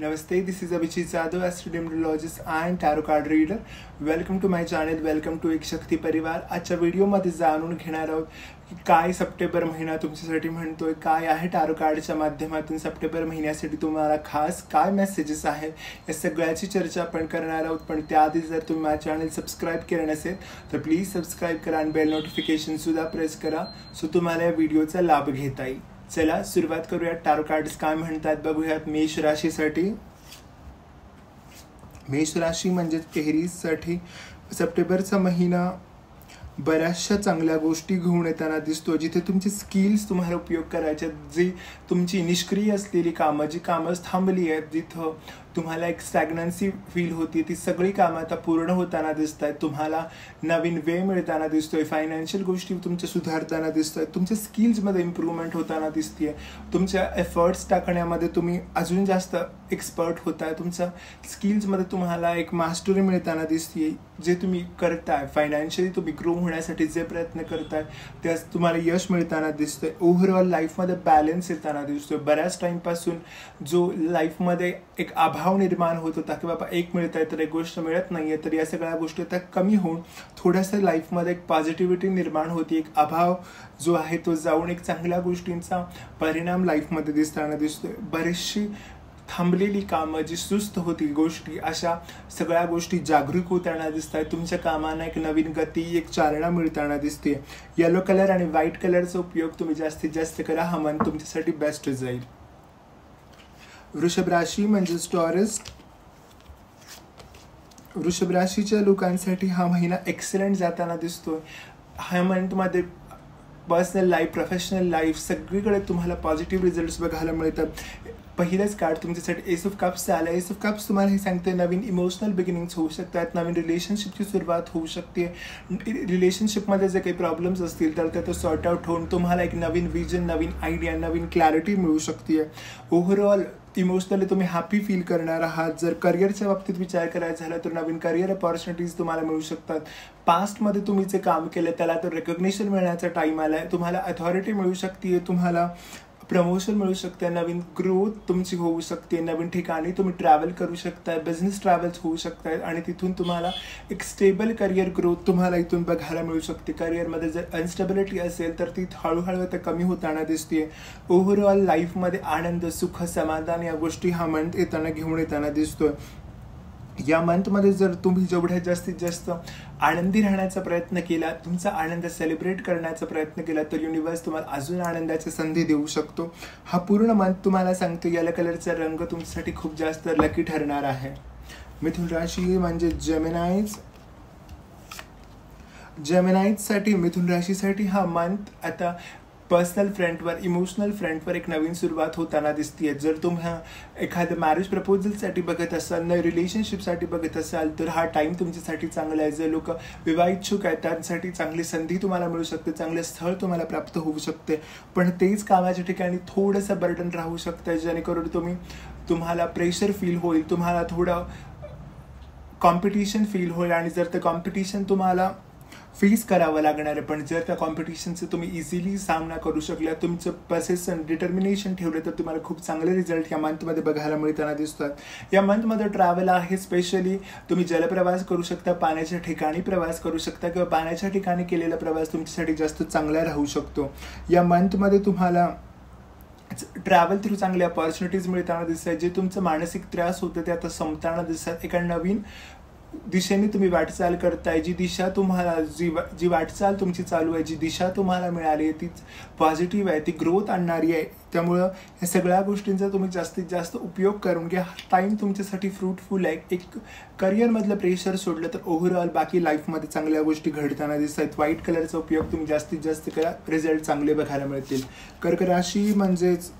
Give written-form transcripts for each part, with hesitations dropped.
Namaste, this is Abhijit Jadhav, astronumerologist and tarot card reader. Welcome to my channel, welcome to एक शक्ती परिवार. आजच्या व्हिडिओमध्ये जाणून घेणार आहोत की काय सप्टेंबर महिना तुमच्यासाठी म्हणतोय, काय आहे टारो कार्डच्या माध्यमातून सप्टेंबर महिन्यासाठी तुम्हाला खास काय मेसेजेस आहेत, या सगळ्याची चर्चा आपण करणार आहोत. पण त्याआधी जर तुम्ही माझे चॅनल सबस्क्राईब केलं नसेल तर प्लीज सबस्क्राईब करा आणि बेल नोटिफिकेशन सुद्धा प्रेस करा, सो तुम्हाला या व्हिडिओचा लाभ घेता येईल. चला सुरुवात करूया. टारो कार्ड्स काय म्हणतात बघूयात. मेष राशीसाठी, मेष राशी म्हणजे एरीजसाठी सप्टेंबरचा महिना बऱ्याचशा चांगल्या गोष्टी घेऊन येताना दिसतो. जिथे तुमचे स्किल्स तुम्हाला उपयोग करायचे, जी तुमची निष्क्रिय असलेली कामं, जी कामं थांबली आहेत, जिथं तुम्हाला एक स्टॅग्नन्सी फील होती, ती सगळी कामं आता पूर्ण होताना दिसत आहेत. तुम्हाला नवीन वेळ मिळताना दिसतोय, फायनान्शियल गोष्टी तुमच्या सुधारताना दिसत आहेत, तुमच्या स्किल्समध्ये इम्प्रूव्हमेंट होताना दिसते, तुमच्या एफर्ट्स टाकण्यामध्ये तुम्ही अजून जास्त एक्सपर्ट होताय, तुमच्या स्किल्समध्ये तुम्हाला एक मास्टरी मिळताना दिसते. जे तुम्ही करताय फायनान्शियली, तुम्ही ग्रो होण्यासाठी जे प्रयत्न करताय त्यास तुम्हाला यश मिळताना दिसतंय. ओव्हरऑल लाईफमध्ये बॅलन्स येताना दिसतोय. बऱ्याच टाईमपासून जो लाईफमध्ये एक अभाव निर्माण होत होता की बाबा एक मिळत आहे तर एक गोष्ट मिळत नाही आहे, तर या सगळ्या गोष्टी आता कमी होऊन थोडंसं लाईफमध्ये एक पॉझिटिव्हिटी निर्माण होती. एक अभाव जो आहे तो जाऊन एक चांगल्या गोष्टींचा परिणाम लाईफमध्ये दिसताना दिसतोय. बरीचशी थांबलेली कामं, जी सुस्त होती गोष्टी, अशा सगळ्या गोष्टी जागरूक होताना दिसत आहेत. तुमच्या कामांना एक नवीन गती, एक चालना मिळताना दिसते. येलो कलर आणि व्हाईट कलरचा उपयोग तुम्ही जास्तीत जास्त करा, हा मन तुमच्यासाठी बेस्ट जाईल. वृषभ राशी म्हणजे टॉरस, वृषभ राशीच्या लोकांसाठी हा महिना एक्सलंट जाताना दिसतोय. ह्या मंथमध्ये पर्सनल लाईफ, प्रोफेशनल लाईफ सगळीकडे तुम्हाला पॉझिटिव्ह रिझल्ट्स बघायला मिळतात. पहिलंच कार्ड तुमच्यासाठी एस ऑफ कप्स आलं. एस ऑफ कप्स तुम्हाला हे सांगते नवीन इमोशनल बिगिनिंग्स होऊ शकतात, नवीन रिलेशनशिपची सुरुवात होऊ शकते. रिलेशनशिपमध्ये जे काही प्रॉब्लेम्स असतील तर ते सॉर्ट आउट होऊन तुम्हाला एक नवीन विजन, नवीन आयडिया, नवीन क्लॅरिटी मिळू शकते. ओव्हरऑल इमोशनली तुम्ही हॅपी फील करणार आहात. जर करिअरच्या बाबतीत विचार करायचा झाला तर नवीन करिअर अपॉर्च्युनिटीज तुम्हाला मिळू शकतात. पास्टमध्ये तुम्ही जे काम केलं त्याला तर रेकग्निशन मिळण्याचा टाईम आला आहे. तुम्हाला अथॉरिटी मिळू शकते, तुम्हाला प्रमोशन मिळू शकते, नवीन ग्रोथ तुमची होऊ शकते, नवीन ठिकाणी तुम्ही ट्रॅव्हल करू शकताय, बिझनेस ट्रॅव्हल्स होऊ शकतात आणि तिथून तुम्हाला एक स्टेबल करिअर ग्रोथ तुम्हाला इथून बघायला मिळू शकते. करिअरमध्ये जर अनस्टेबिलिटी असेल तर ती हळूहळू आता कमी होताना दिसते. ओव्हरऑल लाईफमध्ये आनंद, सुख, समाधान या गोष्टी हा मंथ येताना घेऊन येताना दिसतोय. या मंथमध्ये जर तुम्ही जेवढ्या जास्तीत जास्त आनंदी राहण्याचा प्रयत्न केला, तुमचा आनंद सेलिब्रेट करण्याचा प्रयत्न केला तर युनिवर्स तुम्हाला अजून आनंदाची संधी देऊ शकतो. हा पूर्ण मंथ तुम्हाला सांगतो येलो कलरचा रंग तुमच्यासाठी खूप जास्त लकी ठरणार आहे. मिथुन राशी म्हणजे जेमिनाइजसाठी, मिथुन राशीसाठी हा मंथ आता पर्सनल फ्रंटवर, इमोशनल फ्रंटवर एक नवीन सुरुवात होताना दिसते. जर तुम्ही एखाद्या मॅरेज प्रपोजलसाठी बघत असाल, न रिलेशनशिपसाठी बघत असाल तर हा टाईम तुमच्यासाठी चांगला आहे. जे लोक विवाह इच्छुक आहेत त्यांसाठी चांगली संधी तुम्हाला मिळू शकते, चांगले स्थळ तुम्हाला प्राप्त होऊ शकते. पण तेच कामाच्या ठिकाणी थोडंसं बर्डन राहू शकतं, जेणेकरून तुम्हाला प्रेशर फील होईल, तुम्हाला थोडं कॉम्पिटिशन फील होईल आणि जर ते कॉम्पिटिशन तुम्हाला फेस करावं लागणार आहे. पण जर त्या कॉम्पिटिशनचं तुम्ही इझिली सामना करू शकला, तुमचं पर्सिस्टन्स, डिटर्मिनेशन ठेवलं तर तुम्हाला खूप चांगले रिझल्ट या मंथमध्ये बघायला मिळताना दिसतात. या मंथमध्ये ट्रॅव्हल आहे, स्पेशली तुम्ही जलप्रवास करू शकता, पाण्याच्या ठिकाणी प्रवास करू शकता किंवा पाण्याच्या ठिकाणी केलेला प्रवास तुमच्यासाठी जास्त चांगला राहू शकतो. या मंथमध्ये तुम्हाला ट्रॅव्हल थ्रू चांगल्या अपॉर्च्युनिटीज मिळताना दिसतात. जे तुमचं मानसिक त्रास होतं ते आता संपताना दिसतात. एका नवीन दिशेने तुम्ही वाटचाल करताय. जी दिशा तुम्हाला, जी वाटचाल तुमची चालू आहे, जी दिशा तुम्हाला मिळाली आहे तीच पॉझिटिव्ह आहे, ती ग्रोथ आणणारी आहे. त्यामुळं या सगळ्या गोष्टींचा तुम्ही जास्तीत जास्त उपयोग करून घ्या. टाईम तुमच्यासाठी फ्रूटफुल आहे. एक करिअरमधलं प्रेशर सोडलं तर ओव्हरऑल बाकी लाईफमध्ये चांगल्या गोष्टी घडताना दिसत आहेत. व्हाईट कलरचा उपयोग तुम्ही जास्तीत जास्त करा, रिझल्ट चांगले बघायला मिळतील. कर्क राशी म्हणजेच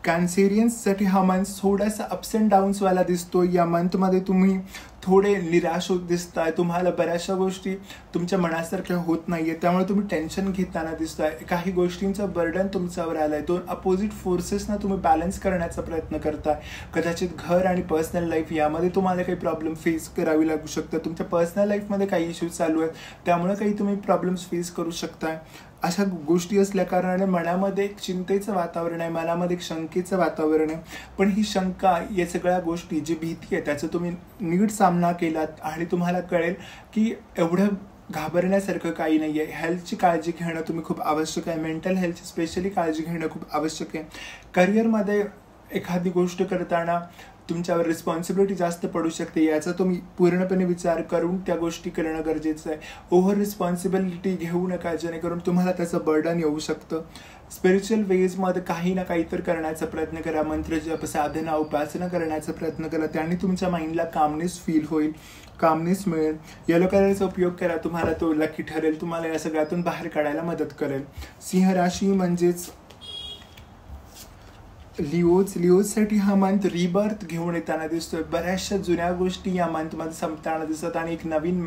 कॅन्सेरियन्ससाठी हा मंथ थोडासा अप्स अँड डाऊन्सवाला दिसतो. या मंथमध्ये तुम्ही थोडे निराश होत दिसताय, तुम्हाला बऱ्याचशा गोष्टी तुमच्या मनासारख्या होत नाही आहे, त्यामुळे तुम्ही टेन्शन घेताना दिसताय. काही गोष्टींचं बर्डन तुमच्यावर आलं आहे. दोन अपोजिट फोर्सेसना तुम्ही बॅलन्स करण्याचा प्रयत्न करताय. कदाचित घर आणि पर्सनल लाईफ यामध्ये तुम्हाला काही प्रॉब्लेम फेस करावी लागू शकतात. तुमच्या पर्सनल लाईफमध्ये काही इश्यूज चालू आहेत, त्यामुळे काही तुम्ही प्रॉब्लेम्स फेस करू शकताय. अशा गोष्टी असल्या कारणाने मनामध्ये एक चिंतेचं वातावरण आहे, मनामध्ये एक शंकेचं वातावरण आहे. पण ही शंका, या सगळ्या गोष्टी, जी भीती आहे, त्याचा तुम्ही नीट सामना केलात आणि तुम्हाला कळेल की एवढं घाबरण्यासारखं काही नाही आहे. हेल्थची काळजी घेणं तुम्ही खूप आवश्यक आहे. मेंटल हेल्थची स्पेशली काळजी घेणं खूप आवश्यक आहे. करिअरमध्ये एखादी गोष्ट करताना तुमच्यावर रिस्पॉन्सिबिलिटी जास्त पडू शकते, याचा तुम्ही पूर्णपणे विचार करून त्या गोष्टी करणं गरजेचं आहे. ओव्हर रिस्पॉन्सिबिलिटी घेऊ नका, जेणेकरून तुम्हाला त्याचं बर्डन येऊ शकतं. स्पिरिच्युअल वेजमध्ये काही ना काही तर करण्याचा प्रयत्न करा. मंत्र जप, साधना, उपासना करण्याचा प्रयत्न करा. त्याने तुमच्या माइंडला कामनेस फील होईल, कामनेस मिळेल. येलो कलरचा उपयोग करा, तुम्हाला तो लकी ठरेल, तुम्हाला या सगळ्यातून बाहेर काढायला मदत करेल. सिंह राशी म्हणजेच लिओजसाठी हा मंथ रिबर्थ घेऊन येताना दिसतोय. बऱ्याचशा जुन्या गोष्टी या मंथमध्ये संपताना दिसतात आणि एक नवीन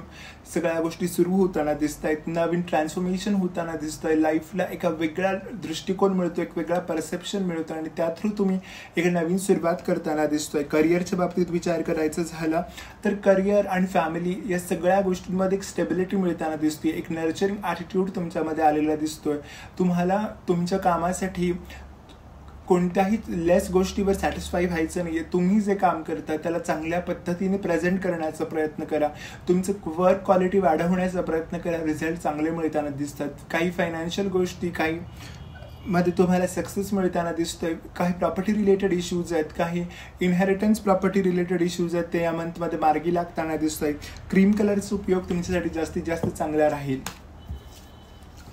सगळ्या गोष्टी सुरू होताना दिसत आहेत. नवीन ट्रान्सफॉर्मेशन होताना दिसतंय. लाईफला एका वेगळा दृष्टिकोन मिळतो, एक वेगळा परसेप्शन मिळतो आणि त्या थ्रू तुम्ही एक नवीन सुरुवात करताना दिसतोय. करिअरच्या बाबतीत विचार करायचं झाला तर करिअर आणि फॅमिली या सगळ्या गोष्टींमध्ये एक स्टेबिलिटी मिळताना दिसते. एक नर्चरिंग ॲटिट्यूड तुमच्यामध्ये आलेला दिसतोय. तुम्हाला तुमच्या कामासाठी कोणत्याही लेस गोष्टीवर सॅटिस्फाय व्हायचं नाही आहे. तुम्ही जे काम करता त्याला चांगल्या पद्धतीने प्रेझेंट करण्याचा प्रयत्न करा. तुमचं वर्क क्वालिटी वाढवण्याचा प्रयत्न करा. रिझल्ट चांगले मिळताना दिसतात. काही फायनान्शियल गोष्टी, काही मध्ये तुम्हाला सक्सेस मिळताना दिसतोय. काही प्रॉपर्टी रिलेटेड इश्यूज आहेत, काही इनहेरिटन्स प्रॉपर्टी रिलेटेड इश्यूज आहेत, ते या मंथमध्ये मार्गी लागताना दिसतोय. क्रीम कलरचा उपयोग तुमच्यासाठी जास्तीत जास्त चांगला राहील.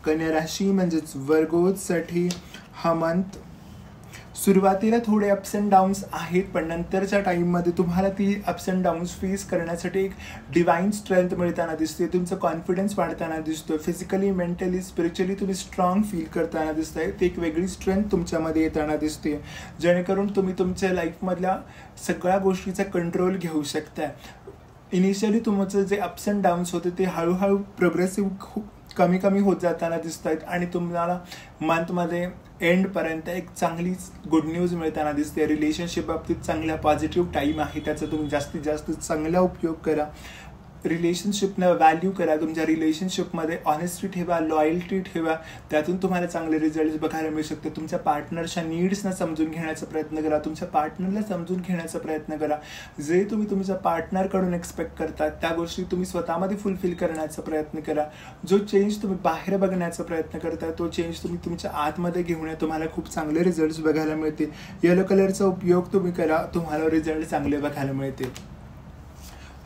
कन्या राशी म्हणजेच वर्गोसाठी हा मंथ सुरुवातीला थोडे अप्स अँड डाऊन्स आहेत, पण नंतरच्या टाईममध्ये तुम्हाला ती अप्स अँड डाऊन्स फेस करण्यासाठी एक डिवाइन स्ट्रेंथ मिळताना दिसते. तुमचं कॉन्फिडन्स वाढताना दिसतोय. फिजिकली, मेंटली, स्पिरिच्युअली तुम्ही स्ट्रॉंग फील करताना दिसताय. ती एक वेगळी स्ट्रेंथ तुमच्यामध्ये येताना दिसते, जेणेकरून तुम्ही तुमच्या लाईफमधल्या सगळ्या गोष्टीचा कंट्रोल घेऊ शकताय. इनिशियली तुमचं जे अप्स अँड डाऊन्स होते ते हळूहळू प्रोग्रेसिव्ह कमी कमी होत जाताना दिसत आहेत आणि तुम्हाला मंथमध्ये एंडपर्यंत एक चांगलीच गुड न्यूज मिळताना दिसते. रिलेशनशिप बाबतीत चांगला पॉझिटिव्ह टाईम आहे, त्याचा तुम्ही जास्तीत जास्त चांगला उपयोग करा. रिलेशनशिपनं व्हॅल्यू करा. तुमच्या रिलेशनशिपमध्ये ऑनेस्टी ठेवा, लॉयल्टी ठेवा. त्यातून तुम्हाला चांगले रिझल्ट बघायला मिळू शकते. तुमच्या पार्टनरच्या नीड्सना समजून घेण्याचा प्रयत्न करा. तुमच्या पार्टनरला समजून घेण्याचा प्रयत्न करा. जे तुम्ही तुमच्या पार्टनरकडून एक्सपेक्ट करता त्या गोष्टी तुम्ही स्वतःमध्ये फुलफिल करण्याचा प्रयत्न करा. जो चेंज तुम्ही बाहेर बघण्याचा प्रयत्न करता तो चेंज तुम्ही तुमच्या आतमध्ये घेऊन या. तुम्हाला खूप चांगले रिझल्ट बघायला मिळतील. येलो कलरचा उपयोग तुम्ही करा, तुम्हाला रिझल्ट चांगले बघायला मिळतील.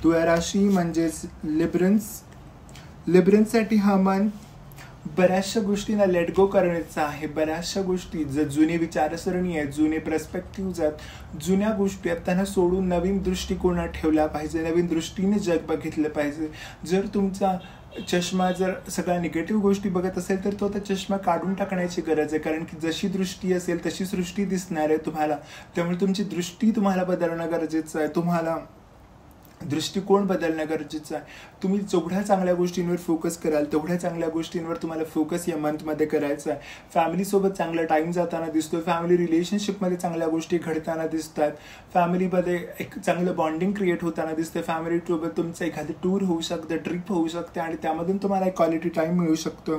तुला राशी म्हणजेच लिब्रन्ससाठी हा मंथ बऱ्याचशा गोष्टींना लेट गो करण्याचा आहे. बऱ्याचशा गोष्टी जर जुनी विचारसरणी आहेत, जुने पर्स्पेक्टिव्ज आहेत, जुन्या गोष्टी आहेत, त्यांना सोडून नवीन दृष्टिकोनात ठेवला पाहिजे. नवीन दृष्टीने जग बघितलं पाहिजे. जर तुमचा चष्मा जर सगळ्या निगेटिव्ह गोष्टी बघत असेल तर तो आता चष्मा काढून टाकण्याची गरज आहे, कारण की जशी दृष्टी असेल तशी सृष्टी दिसणार आहे तुम्हाला. त्यामुळे तुमची दृष्टी तुम्हाला बदलणं गरजेचं आहे. तुम्हाला दृष्टिकोन बदलणं गरजेचं आहे. तुम्ही जेवढ्या चांगल्या गोष्टींवर फोकस कराल तेवढ्या चांगल्या गोष्टींवर तुम्हाला फोकस या मंथमध्ये करायचं आहे. फॅमिलीसोबत चांगला टाईम जाताना दिसतो. फॅमिली रिलेशनशिपमध्ये चांगल्या गोष्टी घडताना दिसतात. फॅमिलीमध्ये एक चांगलं बॉन्डिंग क्रिएट होताना दिसतं. फॅमिलीसोबत तुमचं एखादं टूर होऊ शकतं, ट्रिप होऊ शकते आणि त्यामधून तुम्हाला एक क्वालिटी टाईम मिळू शकतो.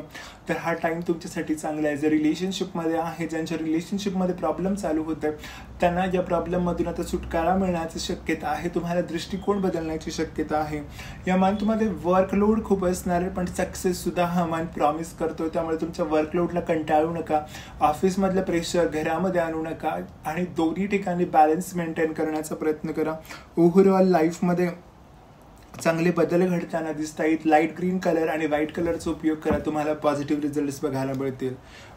तर हा टाईम तुमच्यासाठी चांगला आहे. जर रिलेशनशिपमध्ये आहे, ज्यांच्या रिलेशनशिपमध्ये प्रॉब्लेम चालू होत आहे, त्यांना या प्रॉब्लेममधून आता सुटकारा मिळण्याची शक्यता आहे. तुम्हाला दृष्टिकोन बदलण्याची शक्यता आहे. या मंथमध्ये वर्कलोड खूप असणार आहे, पण सक्सेस सुद्धा हा मंथ प्रॉमिस करतो. त्यामुळे तुमच्या वर्कलोडला कंटाळू नका. ऑफिसमधलं प्रेशर घरामध्ये आणू नका आणि दोन्ही ठिकाणी बॅलन्स मेंटेन करण्याचा प्रयत्न करा. ओव्हरऑल लाईफमध्ये चांगले बदल घडताना दिसत आहेत. लाईट ग्रीन कलर आणि व्हाईट कलरचा उपयोग करा, तुम्हाला पॉझिटिव्ह रिझल्ट्स बघायला मिळतील.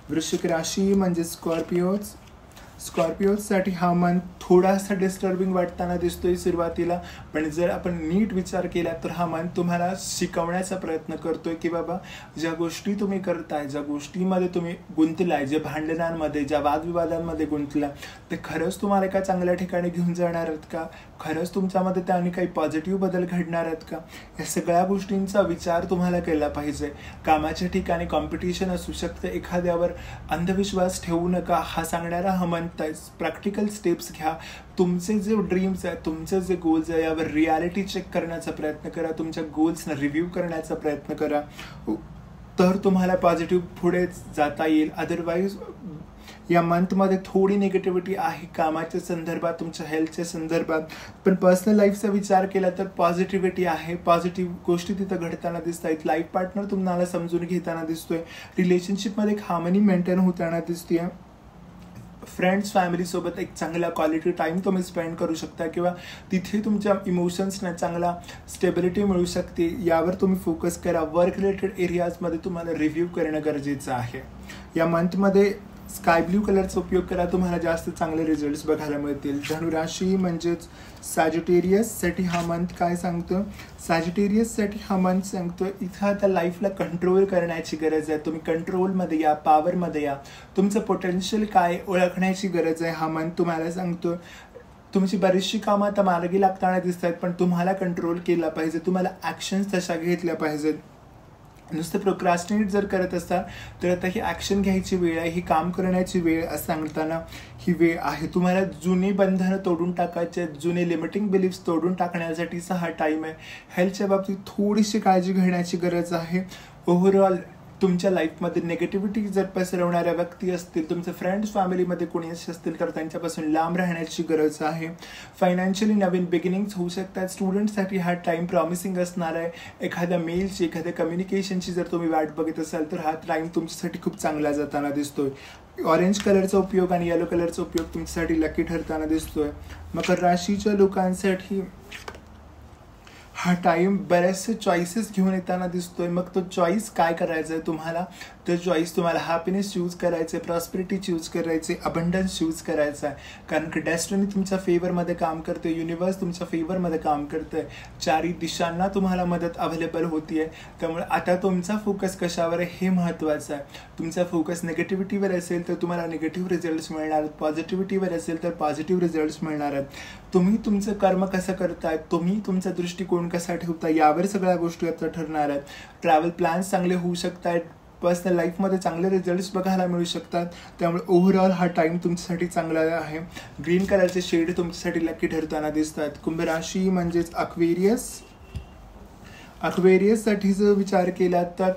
वृश्चिक राशी म्हणजे स्कॉर्पिओसाठी हा मंथ थोडासा डिस्टर्बिंग वाटताना दिसतोय सुरुवातीला, पण जर आपण नीट विचार केला तर हा मंथ तुम्हाला शिकवण्याचा प्रयत्न करतोय की बाबा ज्या गोष्टी तुम्ही करताय, ज्या गोष्टीमध्ये तुम्ही गुंतलाय, ज्या भांडणांमध्ये, ज्या वादविवादांमध्ये गुंतला, ते खरंच तुम्हाला एका चांगल्या ठिकाणी घेऊन जाणार आहेत का? खरंच तुमच्यामध्ये त्याने काही पॉझिटिव्ह बदल घडणार आहेत का? या सगळ्या गोष्टींचा विचार तुम्हाला केला पाहिजे. कामाच्या ठिकाणी कॉम्पिटिशन असू शकतं, एखाद्यावर अंधविश्वास ठेवू नका हा सांगणारा हा मंथ आहे. प्रॅक्टिकल स्टेप्स घ्या. तुमचे जे ड्रीम्स आहेत, तुमचे जे गोल्स आहे, यावर रियालिटी चेक करण्याचा प्रयत्न करा. तुमच्या गोल्सना रिव्ह्यू करण्याचा प्रयत्न करा. तर तुम्हाला पॉझिटिव्ह पुढे जाता येईल. अदरवाईज या मंथमध्ये थोडी निगेटिव्हिटी आहे कामाच्या संदर्भात, तुमच्या हेल्थच्या संदर्भात. पण पर्सनल लाईफचा विचार केला तर पॉझिटिव्हिटी आहे. पॉझिटिव्ह गोष्टी तिथं घडताना दिसत आहेत. लाईफ पार्टनर तुम्हाला समजून घेताना दिसतोय. रिलेशनशिपमध्ये एक हार्मनी मेंटेन होताना दिसते. फ्रेंड्स फॅमिलीसोबत एक चांगला क्वालिटी टाईम तुम्ही स्पेंड करू शकता किंवा तिथे तुमच्या इमोशन्सना चांगला स्टेबिलिटी मिळू शकते. यावर तुम्ही फोकस करा. वर्क रिलेटेड एरियाजमध्ये तुम्हाला रिव्ह्यू करणं गरजेचं आहे. या मंथमध्ये स्काय ब्ल्यू कलरचा उपयोग करा. तुम्हाला जास्त चांगले रिझल्ट्स बघायला मिळतील. धनुराशी म्हणजेच सॅजिटेरियससाठी हा मंथ काय सांगतं? सॅजिटेरियससाठी हा मंथ सांगतो इथं आता लाईफला कंट्रोल करण्याची गरज आहे. तुम्ही कंट्रोलमध्ये या, पॉवरमध्ये या. तुमचं पोटेन्शियल काय ओळखण्याची गरज आहे. हा मंथ तुम्हाला सांगतो तुमची बरीचशी कामं आता मार्गी लागताना दिसत आहेत, पण तुम्हाला कंट्रोल केला पाहिजे. तुम्हाला ॲक्शन्स तशा घेतल्या पाहिजेत. नुसतं प्रोक्रॅस्टिनेट जर करत असाल तर आता ही ॲक्शन घ्यायची वेळ आहे. ही काम करण्याची वेळ असं सांगताना ही वेळ आहे. तुम्हाला जुनी बंधनं तोडून टाकायचे, जुने लिमिटिंग बिलीफ्स तोडून टाकण्यासाठीचा हा टाईम आहे. हेल्थच्या बाबतीत थोडीशी काळजी घेण्याची गरज आहे. ओव्हरऑल तुमच्या लाईफमध्ये निगेटिव्हिटी जर पसरवणाऱ्या व्यक्ती असतील, तुमचं फ्रेंड्स फॅमिलीमध्ये कोणी असतील तर त्यांच्यापासून लांब राहण्याची गरज आहे. फायनान्शियली नवीन बिगिनिंग्स होऊ शकतात. स्टुडंटसाठी हा टाईम प्रॉमिसिंग असणार आहे. एखाद्या मेलची, एखाद्या कम्युनिकेशनची जर तुम्ही वाट बघत असाल तर हा टाईम तुमच्यासाठी खूप चांगला जाताना दिसतोय. ऑरेंज कलरचा उपयोग आणि येलो कलरचा उपयोग तुमच्यासाठी लकी ठरताना दिसतोय. मकर राशीच्या लोकांसाठी हा टाईम बरेचसे चॉईसेस घेऊन येताना दिसतोय. मग तो चॉईस काय करायचा आहे तुम्हाला? तर चॉईस तुम्हाला हॅपीनेस चूज करायचं आहे, प्रॉस्पेरिटी चूज करायचे, अबंडन्स चूज करायचा आहे. कारण की डेस्टिनी तुमच्या फेवरमध्ये काम करते, युनिवर्स तुमच्या फेवरमध्ये काम करतंय. चारी दिशांना तुम्हाला मदत अवेलेबल होतीये. त्यामुळे आता तुमचा फोकस कशावर आहे हे महत्त्वाचं आहे. तुमचा फोकस निगेटिव्हिटीवर असेल तर तुम्हाला निगेटिव्ह रिझल्ट्स मिळणार आहेत. पॉझिटिव्हिटीवर असेल तर पॉझिटिव्ह रिझल्ट्स मिळणार आहेत. तुम्ही तुमचं कर्म कसं करताय, तुम्ही तुमचा दृष्टिकोन कसा ठेवता यावर सगळ्या गोष्टी आता ठरणार आहेत. ट्रॅव्हल प्लॅन्स चांगले होऊ शकतात. पर्सनल लाईफमध्ये चांगले रिझल्ट्स बघायला मिळू शकतात. त्यामुळे ओव्हरऑल हा टाईम तुमच्यासाठी चांगला आहे. ग्रीन कलरचे शेड तुमच्यासाठी लकी ठरताना दिसतात. कुंभ राशी म्हणजेच अक्वेरियससाठी जर विचार केला तर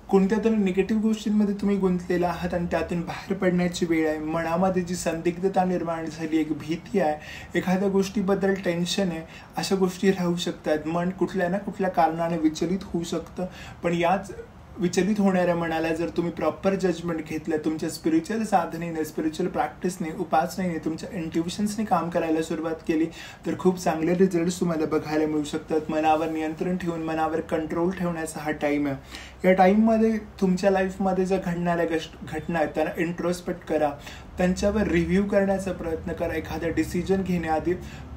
कोणत्या तरी निगेटिव्ह गोष्टींमध्ये तुम्ही गुंतलेला आहात आणि त्यातून बाहेर पडण्याची वेळ आहे. मनामध्ये जी संदिग्धता निर्माण झाली, एक भीती आहे, एखाद्या गोष्टीबद्दल टेन्शन आहे, अशा गोष्टी राहू शकतात. मन कुठल्या ना कुठल्या कारणाने विचलित होऊ शकतं. पण याच विचलित होणाऱ्या मनाला जर तुम्ही प्रॉपर जजमेंट घेतलं, तुमच्या स्पिरिच्युअल साधनेने, स्पिरिच्युअल प्रॅक्टिसने, उपासनेने, तुमच्या इंट्युशन्सने काम करायला सुरुवात केली तर खूप चांगले रिझल्ट्स तुम्हाला बघायला मिळू शकतात. मनावर नियंत्रण ठेवून, मनावर कंट्रोल ठेवण्याचा हा टाईम आहे. या टाईममध्ये तुमच्या लाईफमध्ये ज्या घडणाऱ्या घटना आहेत त्यांना इंट्रोस्पेक्ट करा, त्यांच्यावर रिव्ह्यू करण्याचा प्रयत्न करा. एखादा डिसिजन घेण्याआधी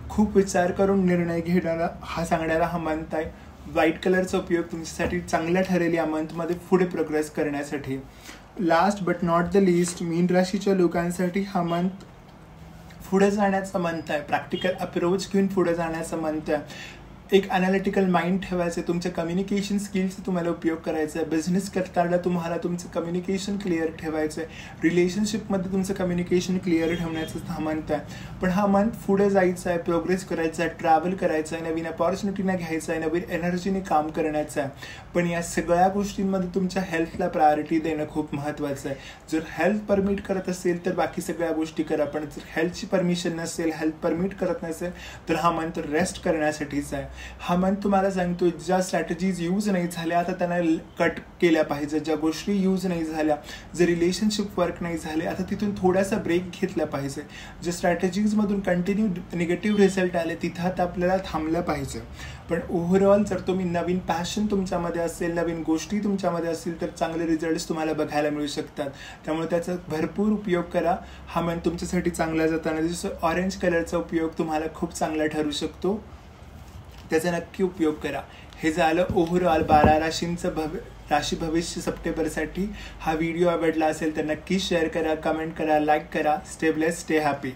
खूप विचार करून निर्णय सांगणारा हा मंथ आहे. व्हाईट कलरचा उपयोग तुमच्यासाठी चांगला ठरेल या मंथमध्ये पुढे प्रोग्रेस करण्यासाठी. Last but not the least, मीन राशीच्या लोकांसाठी हा मंथ पुढे जाण्याचा मंथ आहे. प्रॅक्टिकल अप्रोच घेऊन पुढे जाण्याचा मंथ आहे. एक अनालिटिकल माइंड ठेवायचं आहे. तुमच्या कम्युनिकेशन स्किल्सचा तुम्हाला उपयोग करायचा आहे. बिझनेस करताना तुम्हाला तुमचं कम्युनिकेशन क्लिअर ठेवायचं आहे. रिलेशनशिपमध्ये तुमचं कम्युनिकेशन क्लिअर ठेवण्याचं हा मंथ आहे. पण हा मंथ पुढे जायचं आहे, प्रोग्रेस करायचा आहे, ट्रॅव्हल करायचं आहे, नवीन अपॉर्च्युनिटीना घ्यायचं आहे, नवीन एनर्जीने काम करण्याचं आहे. पण या सगळ्या गोष्टींमध्ये तुमच्या हेल्थला प्रायोरिटी देणं खूप महत्त्वाचं आहे. जर हेल्थ परमिट करत असेल तर बाकी सगळ्या गोष्टी करा. पण जर हेल्थची परमिशन नसेल, हेल्थ परमिट करत नसेल तर हा मंथ रेस्ट करण्यासाठीच आहे. हा मंथ तुम्हाला सांगतो ज्या स्ट्रॅटेजीज यूज नाही झाल्या आता त्यांना कट केल्या पाहिजे. ज्या गोष्टी यूज नाही झाल्या, जर रिलेशनशिप वर्क नाही झाले आता तिथून थोडासा ब्रेक घेतला पाहिजे. ज्या स्ट्रॅटेजीजमधून कंटिन्यू निगेटिव्ह रिझल्ट आले तिथं आता आपल्याला थांबलं पाहिजे. पण ओव्हरऑल जर तुम्ही नवीन पॅशन तुमच्यामध्ये असेल, नवीन गोष्टी तुमच्यामध्ये असतील तर चांगले रिझल्ट्स तुम्हाला बघायला मिळू शकतात. त्यामुळे त्याचा भरपूर उपयोग करा. हा मंथ तुमच्यासाठी चांगला जाताना दिसतो. ऑरेंज कलरचा उपयोग तुम्हाला खूप चांगला ठरू शकतो, त्याचा नक्की उपयोग करा. हे झालं ओव्हरऑल 12 राशींचं राशी भविष्य सप्टेंबरसाठी. हा व्हिडिओ आवडला असेल तर नक्की शेअर करा, कमेंट करा, लाईक करा. Stay blessed, stay happy.